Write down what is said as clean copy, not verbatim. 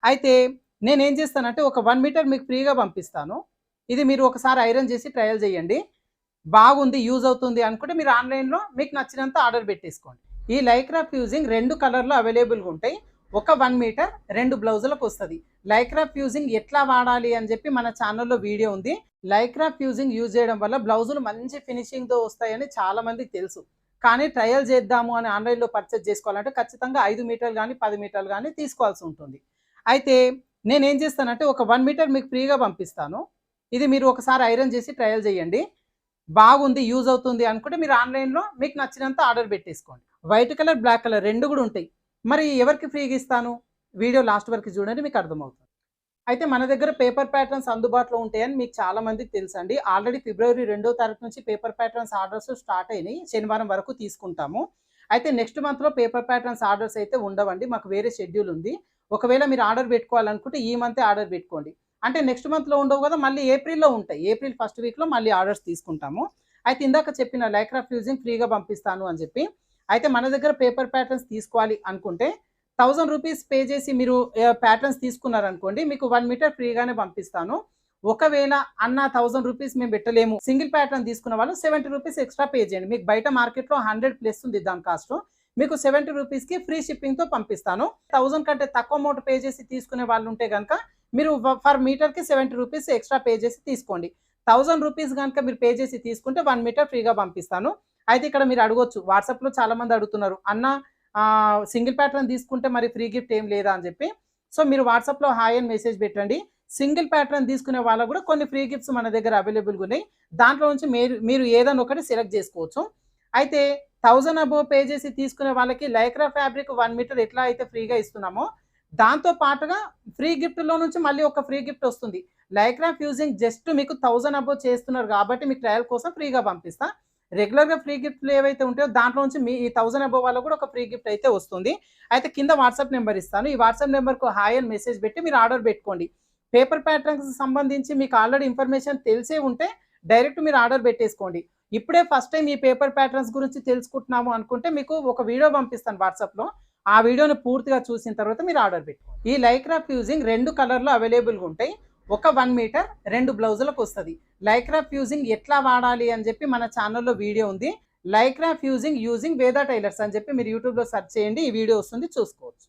అయితే నేనేం చేస్తానంటే ఒక 1 మీటర్ మీకు ఫ్రీగా పంపిస్తాను. ఇది మీరు ఒకసారి ఐరన్ చేసి ట్రయల్ చేయండి. బాగుంది, యూజ్ అవుతుంది అనుకుంటే మీరు ఆన్‌లైన్‌లో మీకు నచ్చినంత ఆర్డర్ పెట్టేసుకోండి. ఈ లైక్రా ఫ్యూజింగ్ 2 కలర్‌లో అవైలబుల్‌గా ఉంటాయి. ఒక 1 మీటర్ 2 బ్లౌజులకొస్తది. లైక్రా ఫ్యూజింగ్ ఎట్లా వాడాలి అని చెప్పి మన ఛానెల్‌లో వీడియో ఉంది. లైక్రా ఫ్యూజింగ్ యూజ్ చేయడం వల్ల బ్లౌజులు మంచి ఫినిషింగ్‌తో వస్తాయని చాలా మందికి తెలుసు. కానీ ట్రయల్ చేద్దాము అని ఆన్‌లైన్‌లో పర్చేజ్ చేసుకోవాలంటే ఖచ్చితంగా 5 మీటర్లు గాని, 10 మీటర్లు గాని తీసుకోవాల్సి ఉంటుంది. అయితే నేనేం చేస్తానంటే ఒక 1 మీటర్ మీకు ఫ్రీగా పంపిస్తాను. ఇది మీరు ఒకసారి ఐరన్ చేసి ట్రయల్ చేయండి. బాగుంది, యూజ్ అవుతుంది అనుకుంటే మీరు ఆన్‌లైన్‌లో మీకు నచ్చినంత ఆర్డర్ పెట్టేసుకోండి. వైట్ కలర్, బ్లాక్ కలర్ 2 కూడా ఉంటాయి. మరి ఎవరికి ఫ్రీగా ఇస్తాను? వీడియో లాస్ట్ వరకు చూడండి, మీకు అర్థమవుతుంది. అయితే మన దగ్గర పేపర్ ప్యాటర్న్స్ అందుబాటులో ఉంటాయని మీకు చాలా మందికి తెలుసండి. ఆల్రెడీ ఫిబ్రవరి 2వ తారీఖు నుంచి పేపర్ ప్యాటర్న్స్ ఆర్డర్స్ స్టార్ట్ అయినాయి. శనివారం వరకు తీసుకుంటాము. అయితే నెక్స్ట్ మంత్‌లో పేపర్ ప్యాటర్న్స్ ఆర్డర్స్ అయితే ఉండవండి. మాకు వేరే షెడ్యూల్ ఉంది. ఒకవేళ మీరు ఆర్డర్ పెట్టుకోవాలనుకుంటే ఈ మంతే ఆర్డర్ పెట్టుకోండి. అంటే నెక్స్ట్ మంత్‌లో ఉండవు కదా! మళ్ళీ ఏప్రిల్‌లో ఉంటాయి. ఏప్రిల్ ఫస్ట్ వీక్‌లో మళ్ళీ ఆర్డర్స్ తీసుకుంటాము. అయితే ఇందాక చెప్పిన లైక్రా ఫ్యూజింగ్ ఫ్రీగా పంపిస్తాను అని చెప్పి. అయితే మన దగ్గర పేపర్ ప్యాటర్న్స్ తీసుకోవాలి అనుకుంటే రూ. 1000 పే చేసి మీరు ప్యాటర్న్స్ తీసుకున్నారనుకోండి, మీకు 1 మీటర్ ఫ్రీగానే పంపిస్తాను. ఒకవేళ అన్న రూ. 1000 మేము పెట్టలేము, సింగిల్ ప్యాటర్న్ తీసుకున్న వాళ్ళు రూ. 70 ఎక్స్‌ట్రా పే చేయండి. మీకు బయట మార్కెట్‌లో 100 ప్లస్ ఉంది దాని కాస్ట్. మీకు రూ. 70కి ఫ్రీ షిప్పింగ్‌తో పంపిస్తాను. 1000 కంటే తక్కువ అమౌంట్ పే చేసి తీసుకునే వాళ్ళు ఉంటే గనక మీరు ఫర్ మీటర్‌కి రూ. 70 ఎక్స్‌ట్రా పే చేసి తీసుకోండి. రూ. 1000 గనక మీరు పే చేసి తీసుకుంటే 1 మీటర్ ఫ్రీగా పంపిస్తాను. అయితే ఇక్కడ మీరు అడగొచ్చు, వాట్సాప్‌లో చాలా మంది అడుగుతున్నారు. అన్న సింగిల్ ప్యాటర్న్ తీసుకుంటే మరి ఫ్రీ గిఫ్ట్ ఏం లేదా అని చెప్పి. సో మీరు వాట్సాప్‌లో హాయ్ అని మెసేజ్ పెట్టండి. సింగిల్ ప్యాటర్న్ తీసుకునే వాళ్ళకు కూడా కొన్ని ఫ్రీ గిఫ్ట్స్ మన దగ్గర అవైలబుల్‌గా ఉన్నాయి. దాంట్లో నుంచి మీరు ఏదైనా ఒకటి సెలెక్ట్ చేసుకోవచ్చు. అయితే 1000 అబోవ్ పే చేసి తీసుకునే వాళ్ళకి లైక్రా ఫ్యాబ్రిక్ 1 మీటర్ ఎట్లా అయితే ఫ్రీగా ఇస్తున్నామో, దాంతో పాటుగా ఫ్రీ గిఫ్ట్‌లో నుంచి మళ్ళీ ఒక ఫ్రీ గిఫ్ట్ వస్తుంది. లైక్రా ఫ్యూజింగ్ జస్ట్ మీకు 1000 అబోవ్ చేస్తున్నారు కాబట్టి మీకు ట్రయల్ కోసం ఫ్రీగా పంపిస్తా. రెగ్యులర్‌గా ఫ్రీ గిఫ్ట్‌లు ఏవైతే ఉంటాయో దాంట్లో నుంచి మీ ఈ 1000 అబోవ్ వాళ్ళకి కూడా ఒక ఫ్రీ గిఫ్ట్ అయితే వస్తుంది. అయితే కింద వాట్సాప్ నెంబర్ ఇస్తాను. ఈ వాట్సాప్ నెంబర్‌కు హాయ్ అని మెసేజ్ పెట్టి మీరు ఆర్డర్ పెట్టుకోండి. పేపర్ ప్యాటర్న్స్‌కి సంబంధించి మీకు ఆల్రెడీ ఇన్ఫర్మేషన్ తెలిసే ఉంటే డైరెక్ట్ మీరు ఆర్డర్ పెట్టేసుకోండి. ఇప్పుడే ఫస్ట్ టైమ్ ఈ పేపర్ ప్యాటర్న్స్ గురించి తెలుసుకుంటున్నాము అనుకుంటే మీకు ఒక వీడియో పంపిస్తాను వాట్సాప్‌లో. ఆ వీడియోని పూర్తిగా చూసిన తర్వాత మీరు ఆర్డర్ పెట్టుకోండి. ఈ లైక్రా ఫ్యూజింగ్ 2 కలర్‌లో అవైలబుల్‌గా ఉంటాయి. ఒక 1 మీటర్ 2 బ్లౌజులకొస్తది. లైక్రా ఫ్యూజింగ్ ఎట్లా వాడాలి అని చెప్పి మన ఛానెల్‌లో వీడియో ఉంది. లైక్రా ఫ్యూజింగ్ యూజింగ్ వేదా టైలర్స్ అని చెప్పి మీరు యూట్యూబ్‌లో సెర్చ్ చేయండి. ఈ వీడియో వస్తుంది, చూసుకోవచ్చు.